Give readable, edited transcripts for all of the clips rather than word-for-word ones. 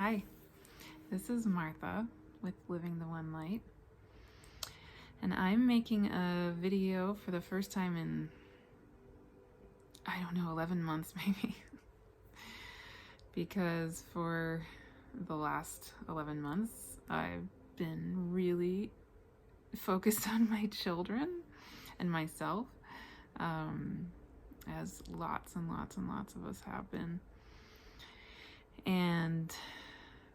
Hi, this is Martha with Living the One Light, and I'm making a video for the first time in, 11 months maybe, because for the last 11 months I've been really focused on my children and myself, as lots and lots and lots of us have been. And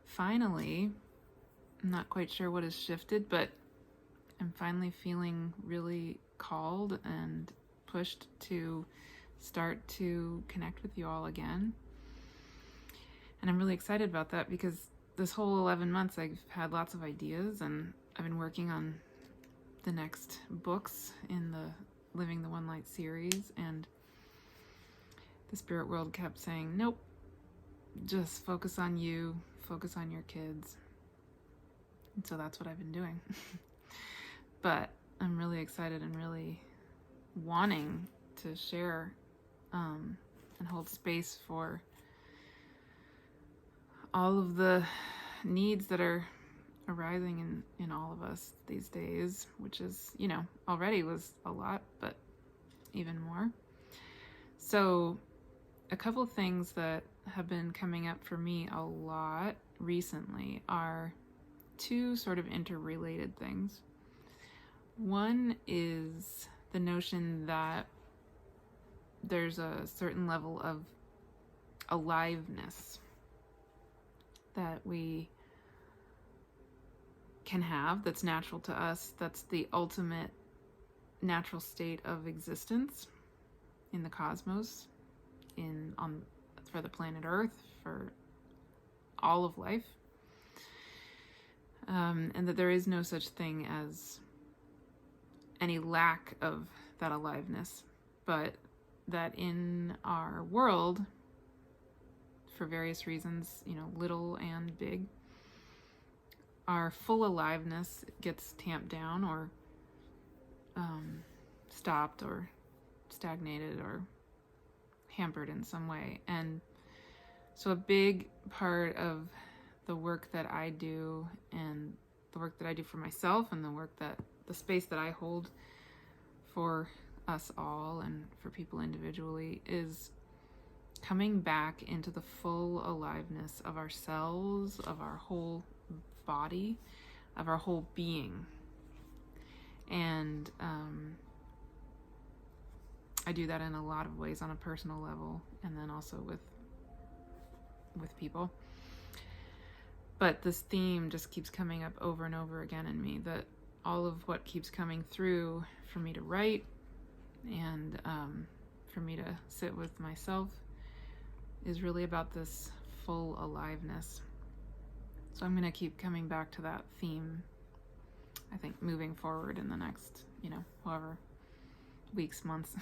finally, I'm not quite sure what has shifted, but I'm finally feeling really called and pushed to start to connect with you all again. And I'm really excited about that because this whole 11 months I've had lots of ideas, and I've been working on the next books in the Living the One Light series, and the spirit world kept saying, nope, just focus on you, focus on your kids. And so that's what I've been doing. But I'm really excited and really wanting to share and hold space for all of the needs that are arising in all of us these days, which is, already was a lot, but even more. So a couple things that have been coming up for me a lot recently are two sort of interrelated things. One is the notion that there's a certain level of aliveness that we can have that's natural to us, that's the ultimate natural state of existence in the cosmos, for the planet Earth, for all of life, and that there is no such thing as any lack of that aliveness, but that in our world, for various reasons, little and big, our full aliveness gets tamped down or stopped or stagnated or hampered in some way. And so a big part of the work that I do, and the work that I do for myself, and the space that I hold for us all and for people individually, is coming back into the full aliveness of ourselves, of our whole body, of our whole being. And I do that in a lot of ways on a personal level, and then also with people. But this theme just keeps coming up over and over again in me, that all of what keeps coming through for me to write and for me to sit with myself is really about this full aliveness. So I'm going to keep coming back to that theme, I think, moving forward in the next, however weeks, months.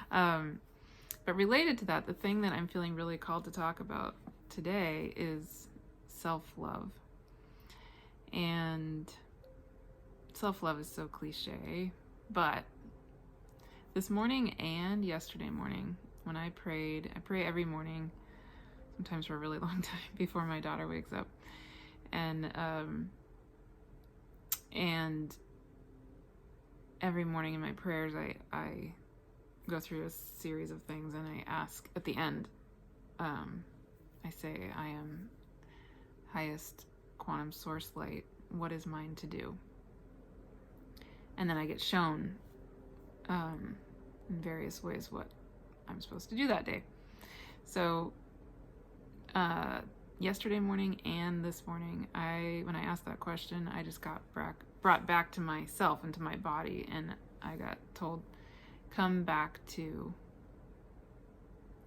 But related to that, the thing that I'm feeling really called to talk about today is self-love. And self-love is so cliche, but this morning and yesterday morning when I pray every morning, sometimes for a really long time before my daughter wakes up. And every morning in my prayers, I go through a series of things, and I ask at the end, I say, I am highest quantum source light. What is mine to do? And then I get shown in various ways what I'm supposed to do that day. So yesterday morning and this morning, when I asked that question, I just got brought back to myself and to my body, and I got told, come back to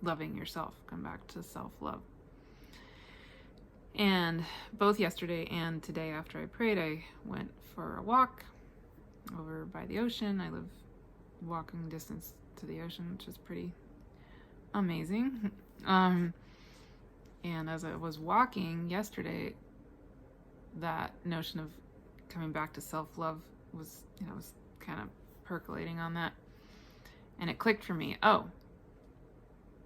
loving yourself, come back to self-love. And both yesterday and today after I prayed, I went for a walk over by the ocean. I live walking distance to the ocean, which is pretty amazing. And as I was walking yesterday, that notion of coming back to self-love was kind of percolating on that. And it clicked for me,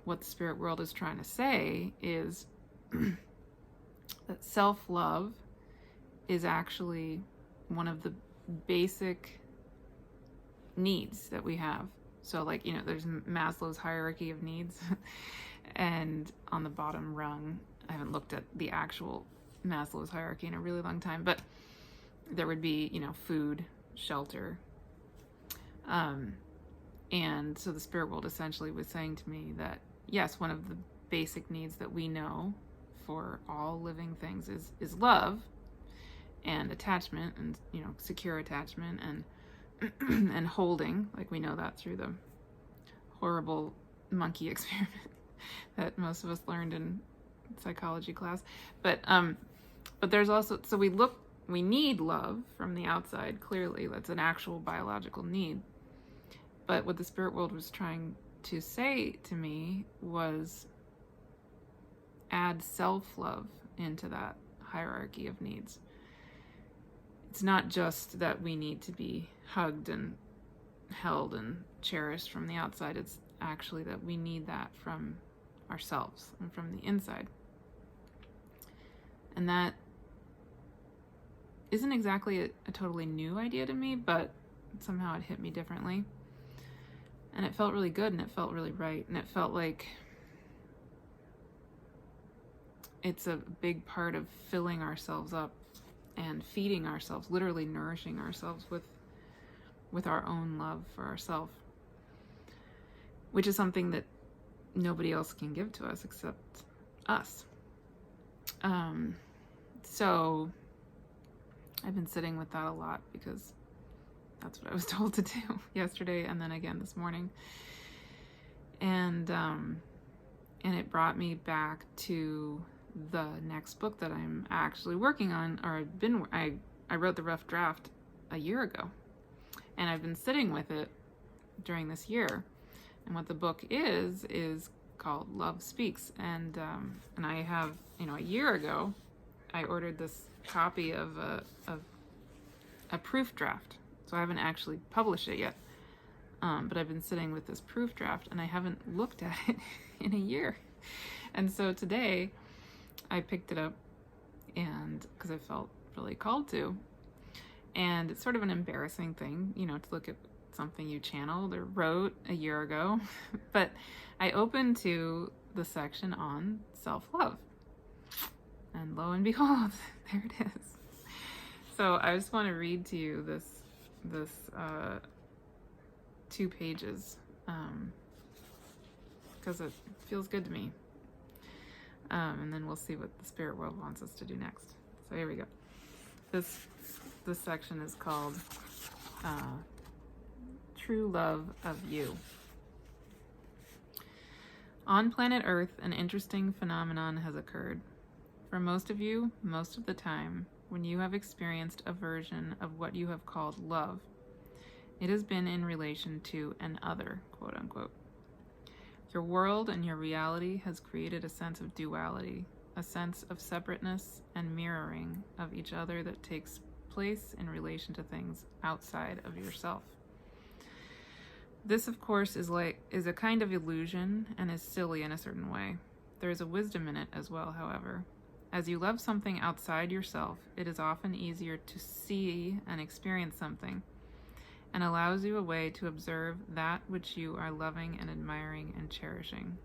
what the spirit world is trying to say is that self-love is actually one of the basic needs that we have. So like, there's Maslow's hierarchy of needs and on the bottom rung, I haven't looked at the actual Maslow's hierarchy in a really long time, but there would be, food, shelter. And so the spirit world essentially was saying to me that, yes, one of the basic needs that we know for all living things is love and attachment and, secure attachment and and holding, like we know that through the horrible monkey experiment that most of us learned in psychology class. But there's also, so we need love from the outside, clearly. That's an actual biological need. But what the spirit world was trying to say to me was add self-love into that hierarchy of needs. It's not just that we need to be hugged and held and cherished from the outside. It's actually that we need that from ourselves and from the inside. And that isn't exactly a totally new idea to me, but somehow it hit me differently. And it felt really good, and it felt really right, and it felt like it's a big part of filling ourselves up and feeding ourselves, literally nourishing ourselves with our own love for ourselves, which is something that nobody else can give to us except us. So I've been sitting with that a lot because that's what I was told to do yesterday and then again this morning. And it brought me back to the next book that I'm actually working on, or I wrote the rough draft a year ago, and I've been sitting with it during this year. And what the book is called Love Speaks, and I have, a year ago, I ordered this copy of a proof draft. So I haven't actually published it yet, but I've been sitting with this proof draft, and I haven't looked at it in a year. And so today, I picked it up, and because I felt really called to, and it's sort of an embarrassing thing, to look at something you channeled or wrote a year ago, but I opened to the section on self-love, and lo and behold, there it is. So I just want to read to you this 2 pages, because it feels good to me. And then we'll see what the spirit world wants us to do next. So here we go. This section is called True Love of You. On planet Earth, an interesting phenomenon has occurred. For most of you, most of the time, when you have experienced a version of what you have called love, it has been in relation to an other, quote unquote. Your world and your reality has created a sense of duality, a sense of separateness and mirroring of each other that takes place in relation to things outside of yourself. This, of course, is a kind of illusion and is silly in a certain way. There is a wisdom in it as well, however. As you love something outside yourself, it is often easier to see and experience something, and allows you a way to observe that which you are loving and admiring and cherishing.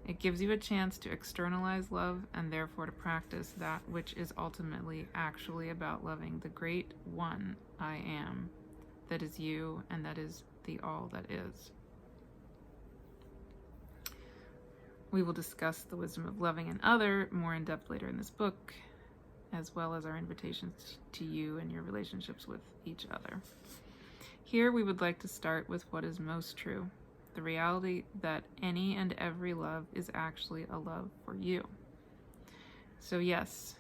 It gives you a chance to externalize love and therefore to practice that which is ultimately actually about loving the great one I am, that is you and that is the all that is. We will discuss the wisdom of loving an other more in depth later in this book, as well as our invitations to you and your relationships with each other. Here we would like to start with what is most true, the reality that any and every love is actually a love for you. So yes,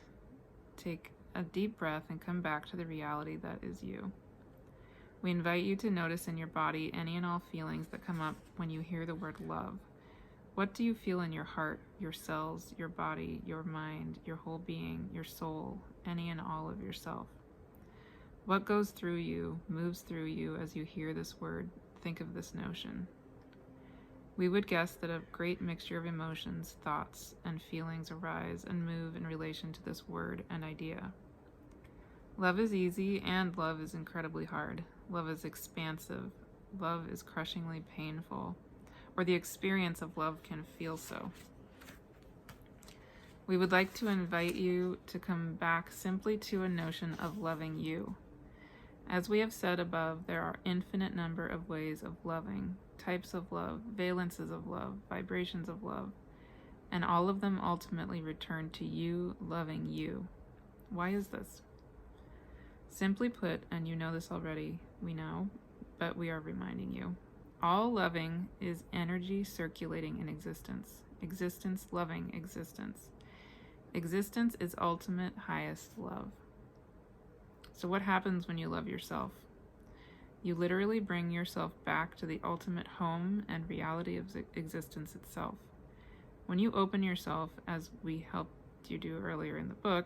take a deep breath and come back to the reality that is you. We invite you to notice in your body any and all feelings that come up when you hear the word love. What do you feel in your heart, your cells, your body, your mind, your whole being, your soul, any and all of yourself? What goes through you, moves through you as you hear this word, think of this notion. we would guess that a great mixture of emotions, thoughts, and feelings arise and move in relation to this word and idea. Love is easy and love is incredibly hard. Love is expansive. Love is crushingly painful, or the experience of love can feel so. We would like to invite you to come back simply to a notion of loving you. As we have said above, there are infinite number of ways of loving, types of love, valences of love, vibrations of love, and all of them ultimately return to you loving you. Why is this? Simply put, and you know this already, we know, but we are reminding you, all loving is energy circulating in existence. Existence loving existence. Existence is ultimate highest love. So what happens when you love yourself? You literally bring yourself back to the ultimate home and reality of existence itself. When you open yourself, as we helped you do earlier in the book,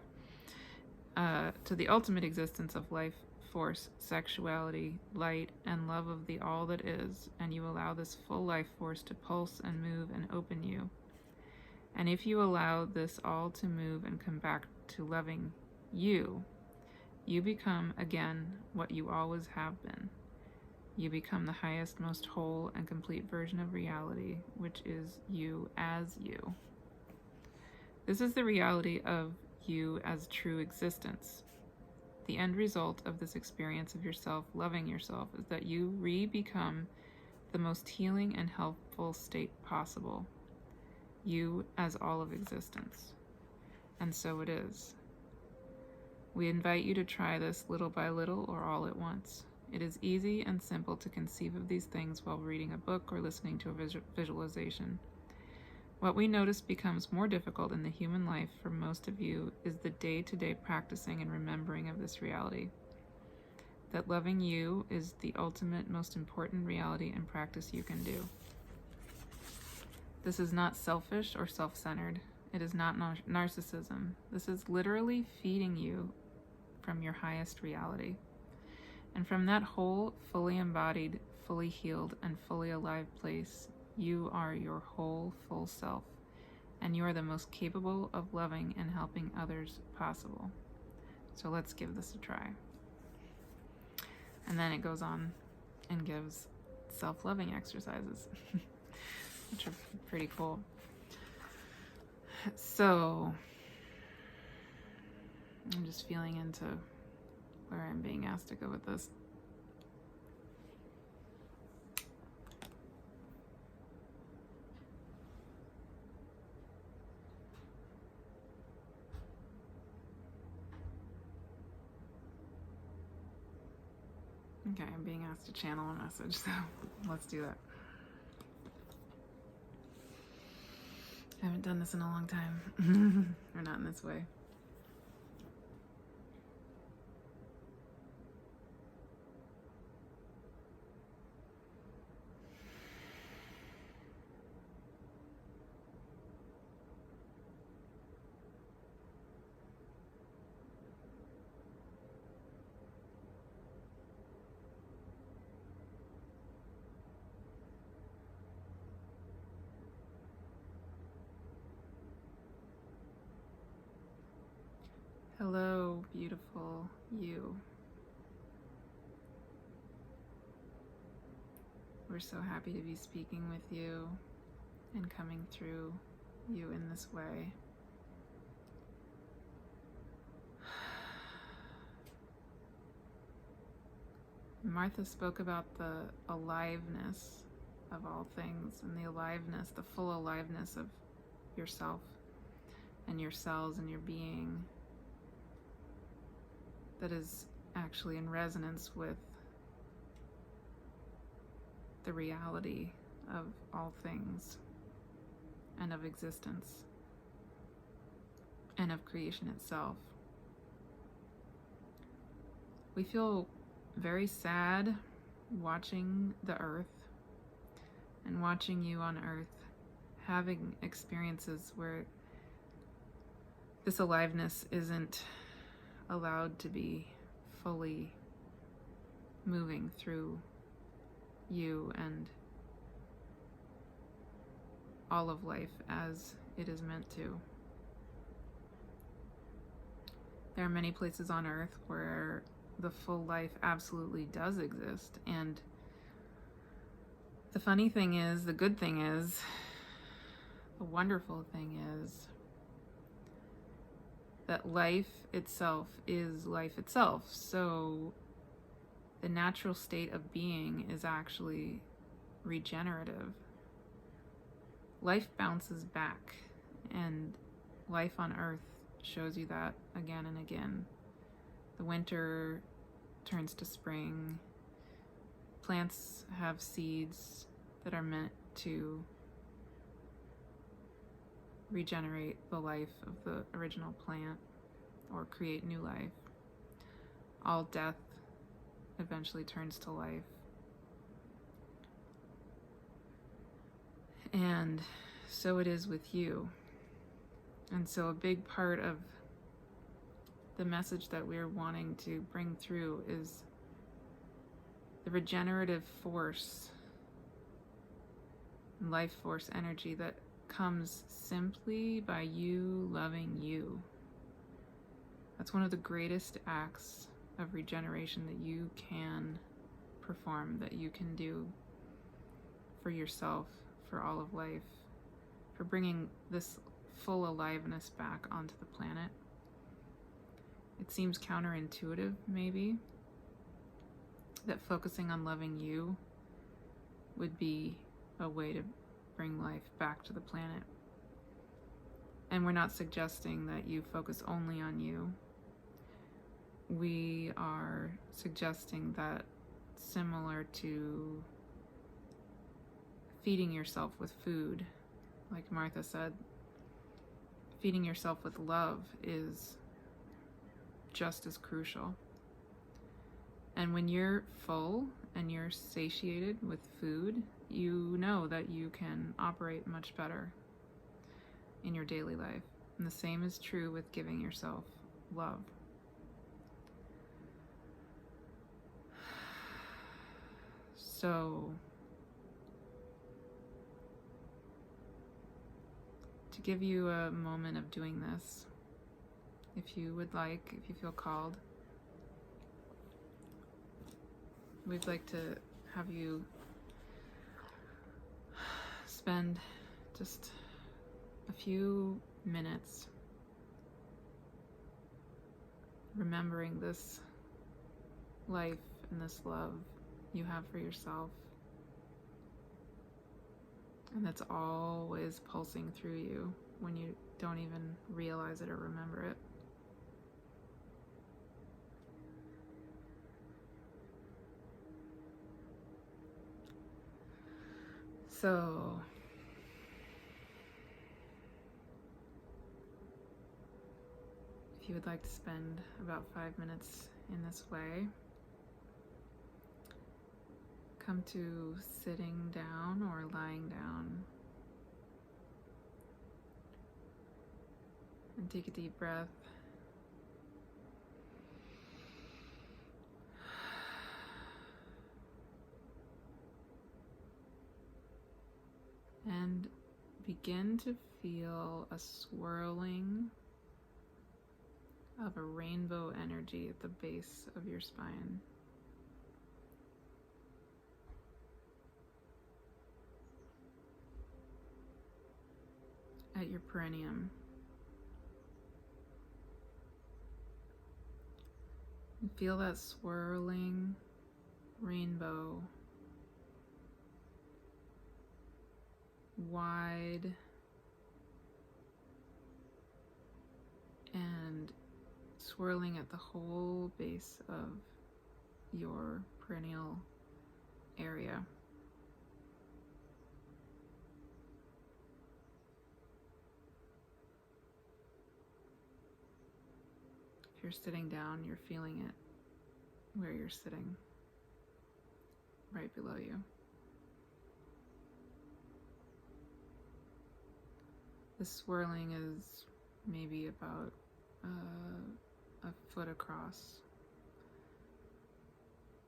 to the ultimate existence of life, force, sexuality, light, and love of the all that is, and you allow this full life force to pulse and move and open you. And if you allow this all to move and come back to loving you, you become again what you always have been. You become the highest, most whole and complete version of reality, which is you as you. This is the reality of you as true existence. The end result of this experience of yourself loving yourself is that you re-become the most healing and helpful state possible. You as all of existence. And so it is. We invite you to try this little by little or all at once. It is easy and simple to conceive of these things while reading a book or listening to a visualization. What we notice becomes more difficult in the human life for most of you is the day-to-day practicing and remembering of this reality. That loving you is the ultimate, most important reality and practice you can do. This is not selfish or self-centered. It is not narcissism. This is literally feeding you from your highest reality. And from that whole, fully embodied, fully healed, and fully alive place, you are your whole, full self, and you are the most capable of loving and helping others possible. So let's give this a try. And then it goes on and gives self-loving exercises, which are pretty cool. So I'm just feeling into where I'm being asked to go with this. Okay, I'm being asked to channel a message, so let's do that. I haven't done this in a long time, or not in this way. Hello, beautiful you. We're so happy to be speaking with you and coming through you in this way. Martha spoke about the aliveness of all things and the aliveness, the full aliveness of yourself and your cells and your being that is actually in resonance with the reality of all things and of existence and of creation itself. We feel very sad watching the earth and watching you on earth having experiences where this aliveness isn't allowed to be fully moving through you and all of life as it is meant to. There are many places on Earth where the full life absolutely does exist, and the funny thing is, the good thing is, the wonderful thing is that life itself is life itself. So the natural state of being is actually regenerative. Life bounces back, and life on Earth shows you that again and again. The winter turns to spring. Plants have seeds that are meant to regenerate the life of the original plant or create new life. All death eventually turns to life. And so it is with you. And so a big part of the message that we're wanting to bring through is the regenerative force, life force energy that comes simply by you loving you. That's one of the greatest acts of regeneration that you can perform, that you can do for yourself, for all of life, for bringing this full aliveness back onto the planet. It seems counterintuitive, maybe, that focusing on loving you would be a way to bring life back to the planet. And we're not suggesting that you focus only on you. We are suggesting that, similar to feeding yourself with food, like Martha said, feeding yourself with love is just as crucial. And when you're full and you're satiated with food, you know that you can operate much better in your daily life. And the same is true with giving yourself love. So, to give you a moment of doing this, if you would like, if you feel called, we'd like to have you spend just a few minutes remembering this life and this love you have for yourself, and that's always pulsing through you when you don't even realize it or remember it. So, if you would like to spend about 5 minutes in this way, come to sitting down or lying down, and take a deep breath. And begin to feel a swirling of a rainbow energy at the base of your spine. At your perineum. And feel that swirling rainbow, wide and swirling at the whole base of your perineal area. If you're sitting down, you're feeling it where you're sitting, right below you. The swirling is maybe about a foot across,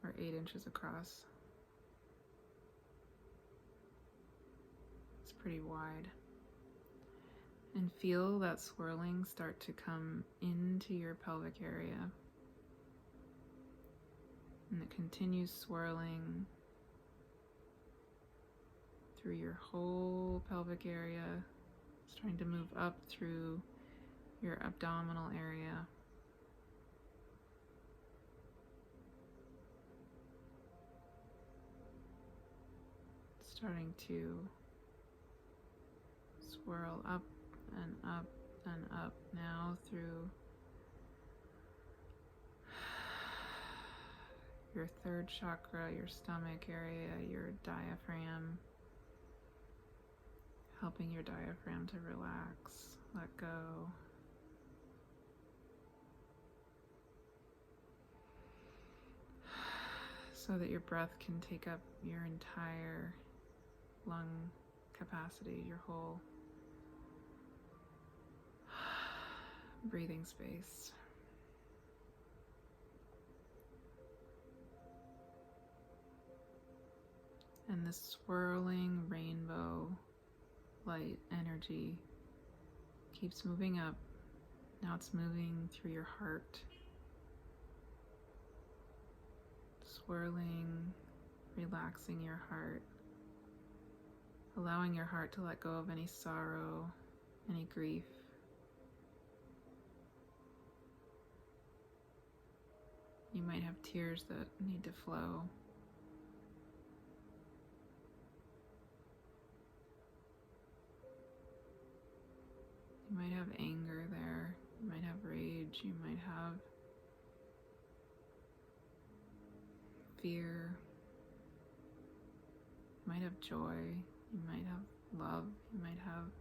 or 8 inches across. It's pretty wide. And feel that swirling start to come into your pelvic area. And it continues swirling through your whole pelvic area. It's trying to move up through your abdominal area. Starting to swirl up and up and up now through your third chakra, your stomach area, your diaphragm, helping your diaphragm to relax, let go. So that your breath can take up your entire lung capacity, your whole breathing space. And this swirling rainbow light energy keeps moving up. Now it's moving through your heart, swirling, relaxing your heart, allowing your heart to let go of any sorrow, any grief. You might have tears that need to flow. You might have anger there. You might have rage. You might have fear. You might have joy. You might have love. You might have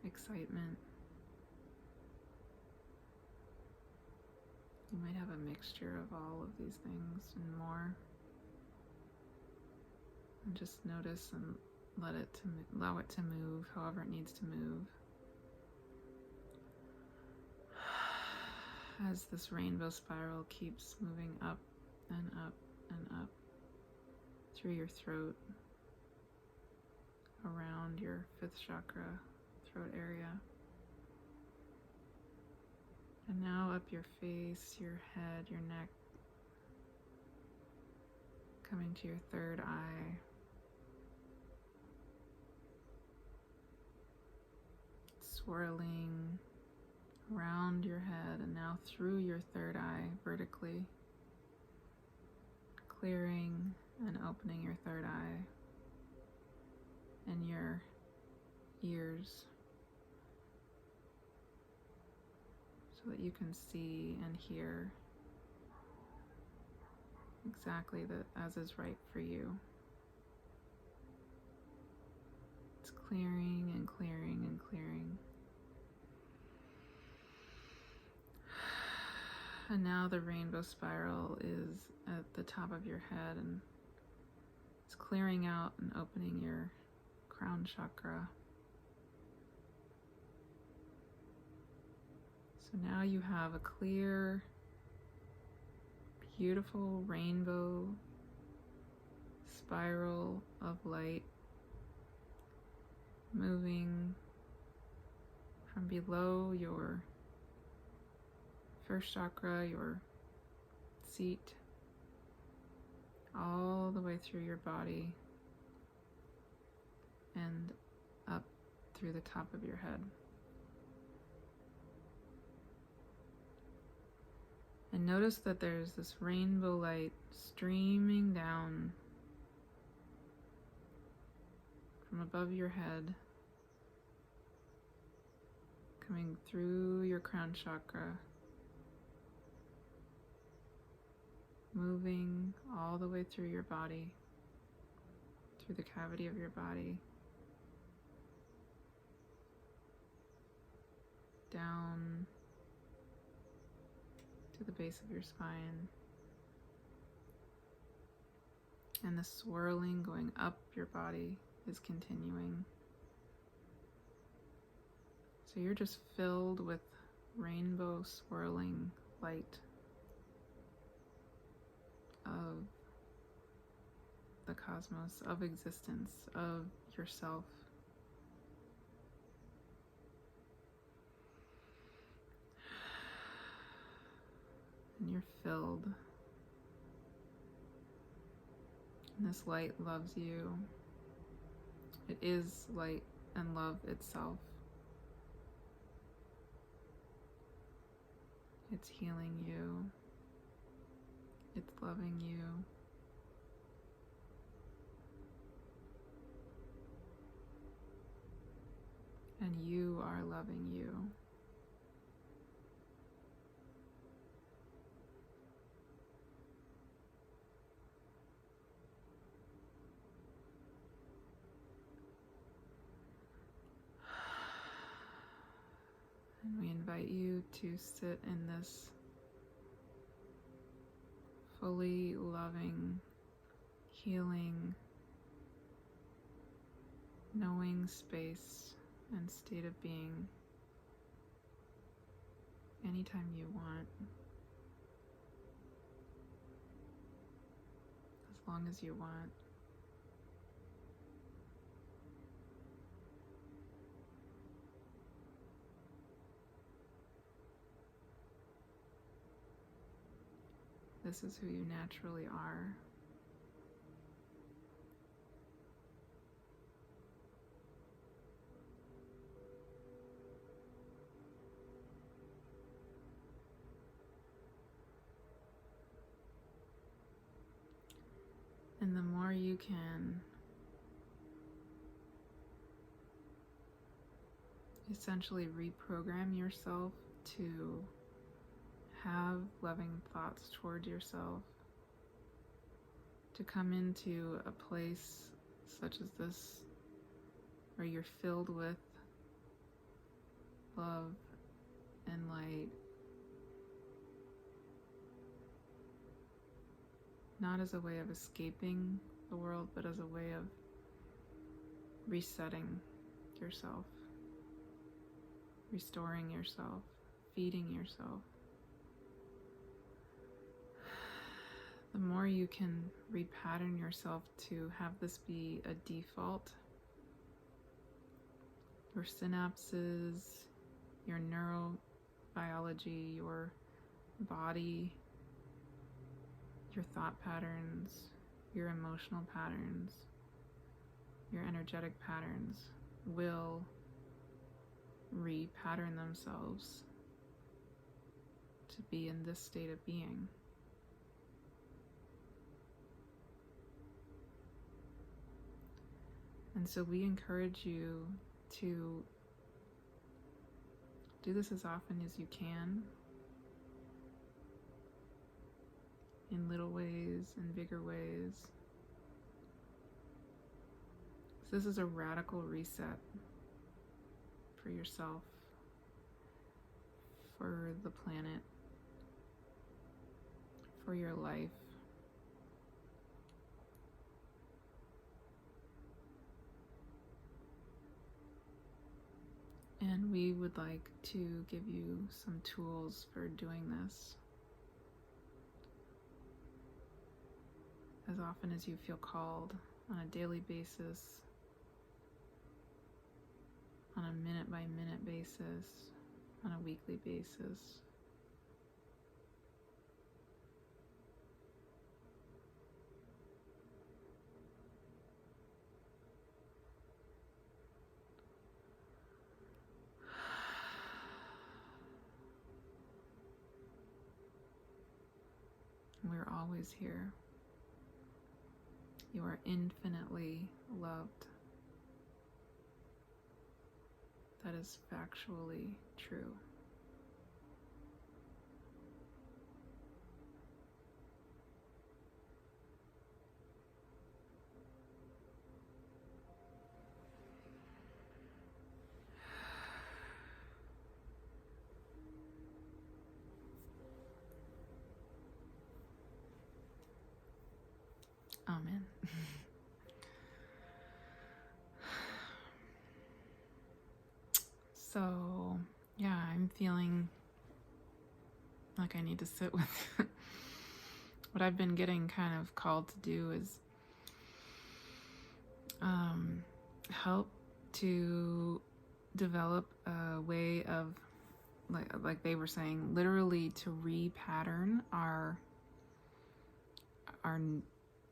excitement. You might have a mixture of all of these things and more. And just notice and allow it to move however it needs to move. As this rainbow spiral keeps moving up and up and up through your throat, around your fifth chakra, throat area. And now up your face, your head, your neck, coming to your third eye. Swirling around your head and now through your third eye vertically, clearing and opening your third eye and your ears so that you can see and hear exactly as is right for you. It's clearing and clearing and clearing. And now the rainbow spiral is at the top of your head and it's clearing out and opening your crown chakra. So now you have a clear, beautiful rainbow spiral of light moving from below your first chakra, your seat, all the way through your body and up through the top of your head. And notice that there's this rainbow light streaming down from above your head, coming through your crown chakra, moving all the way through your body, through the cavity of your body, down to the base of your spine, and the swirling going up your body is continuing. So you're just filled with rainbow swirling light of the cosmos, of existence, of yourself. And you're filled. And this light loves you. It is light and love itself. It's healing you. It's loving you. And you are loving you. And we invite you to sit in this fully loving, healing, knowing space and state of being anytime you want, as long as you want. This is who you naturally are. And the more you can essentially reprogram yourself to have loving thoughts toward yourself, to come into a place such as this where you're filled with love and light, not as a way of escaping the world, but as a way of resetting yourself, restoring yourself, feeding yourself. The more you can repattern yourself to have this be a default, your synapses, your neurobiology, your body, your thought patterns, your emotional patterns, your energetic patterns will repattern themselves to be in this state of being. And so we encourage you to do this as often as you can, in little ways and bigger ways. So this is a radical reset for yourself, for the planet, for your life. And we would like to give you some tools for doing this as often as you feel called, on a daily basis, on a minute-by-minute basis, on a weekly basis. We're always here. You are infinitely loved. That is factually true. Amen. So, yeah, I'm feeling like I need to sit with what I've been getting kind of called to do is help to develop a way of, like they were saying, literally to repattern our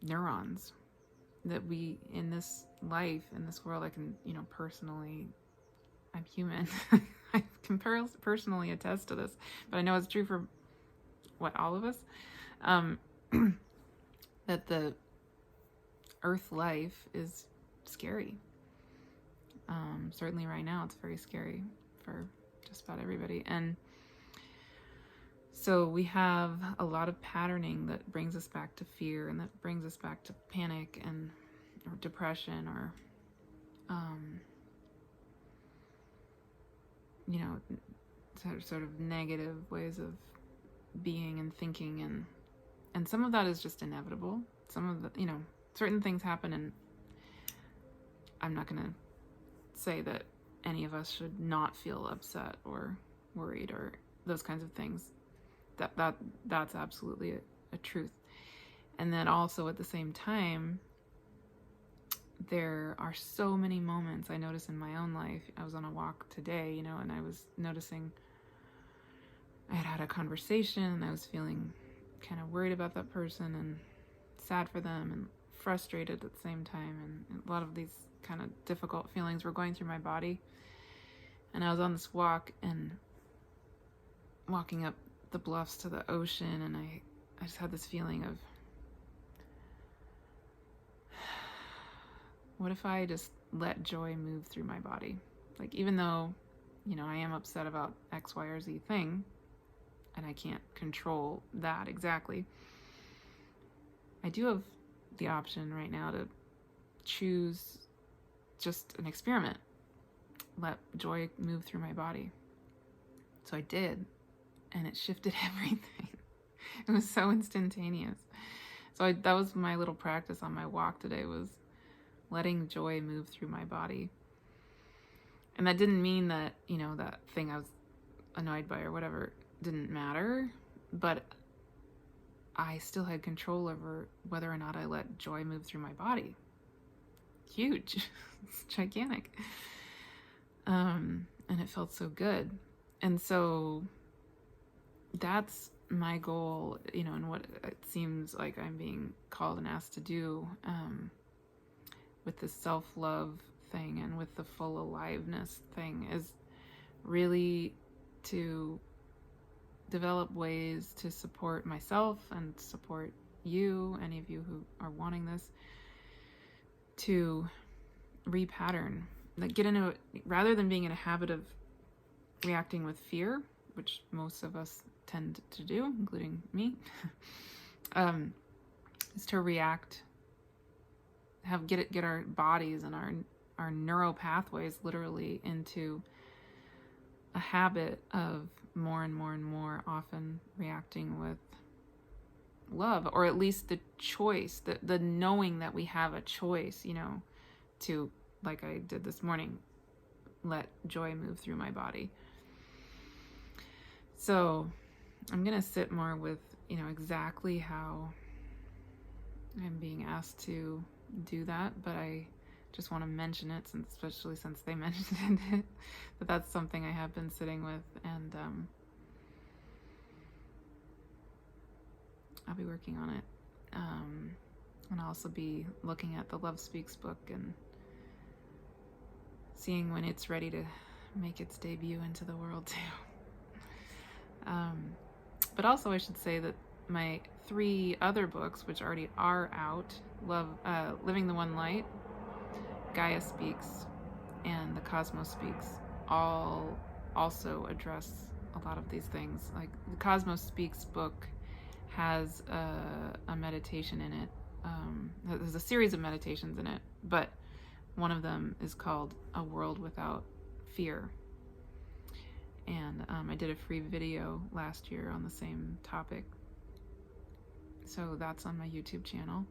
neurons, that we, in this life, in this world, I can, personally, I'm human. I can personally attest to this, but I know it's true for all of us, that the earth life is scary. Certainly right now it's very scary for just about everybody. And so we have a lot of patterning that brings us back to fear, and that brings us back to panic and or depression, or sort of negative ways of being and thinking, and some of that is just inevitable. Some of the, certain things happen, and I'm not going to say that any of us should not feel upset or worried or those kinds of things. That's absolutely a truth. And then also at the same time, there are so many moments I notice in my own life. I was on a walk today, and I was noticing I had a conversation, and I was feeling kind of worried about that person and sad for them and frustrated at the same time, and a lot of these kind of difficult feelings were going through my body. And I was on this walk and walking up the bluffs to the ocean, and I just had this feeling of, what if I just let joy move through my body? Like, even though, I am upset about X, Y, or Z thing, and I can't control that exactly, I do have the option right now to choose just an experiment. Let joy move through my body. So I did, and it shifted everything. It was so instantaneous. So that was my little practice on my walk today, was letting joy move through my body. And that didn't mean that, that thing I was annoyed by or whatever didn't matter, but I still had control over whether or not I let joy move through my body. Huge. It's gigantic. And it felt so good. And so that's my goal, and what it seems like I'm being called and asked to do, with the self-love thing and with the full aliveness thing, is really to develop ways to support myself and support you, any of you who are wanting this, to repattern, like get into it, rather than being in a habit of reacting with fear, which most of us tend to do, including me, is to react, get our bodies and our neural pathways literally into a habit of more and more and more often reacting with love, or at least the choice, the knowing that we have a choice, to, like I did this morning, let joy move through my body. So I'm going to sit more with, exactly how I'm being asked to do that, but I just want to mention it, especially since they mentioned it, that's something I have been sitting with, and I'll be working on it. And I'll also be looking at the Love Speaks book and seeing when it's ready to make its debut into the world too. But also I should say that my 3 other books, which already are out, Living the One Light, Gaia Speaks, and The Cosmos Speaks, all also address a lot of these things. Like the Cosmos Speaks book has a meditation in it. There's a series of meditations in it, but one of them is called A World Without Fear. And I did a free video last year on the same topic. So that's on my YouTube channel.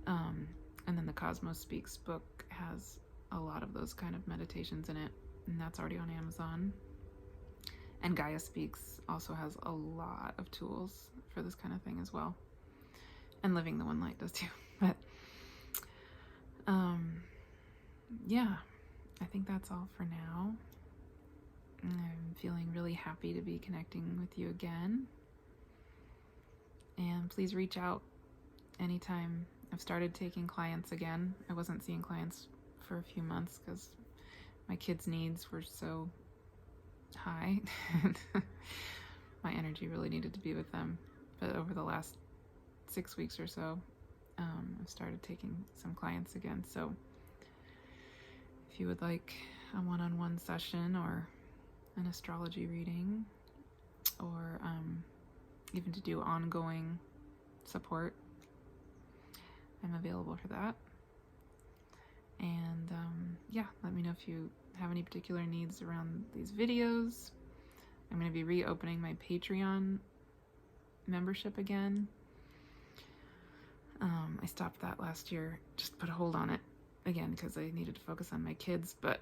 And then the Cosmos Speaks book has a lot of those kind of meditations in it, and that's already on Amazon. And Gaia Speaks also has a lot of tools for this kind of thing as well. And Living the One Light does too. But yeah, I think that's all for now. I'm feeling really happy to be connecting with you again. And please reach out anytime. I've started taking clients again. I wasn't seeing clients for a few months because my kids' needs were so high. My energy really needed to be with them. But over the last 6 weeks or so, I've started taking some clients again. So if you would like a one-on-one session or an astrology reading, or even to do ongoing support, I'm available for that. And yeah, let me know if you have any particular needs around these videos. I'm going to be reopening my Patreon membership again. I stopped that last year, just put a hold on it again because I needed to focus on my kids, but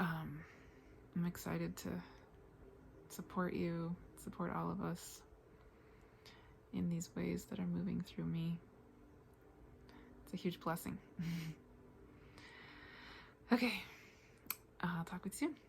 I'm excited to support you, support all of us in these ways that are moving through me. It's a huge blessing. Okay, I'll talk with you soon.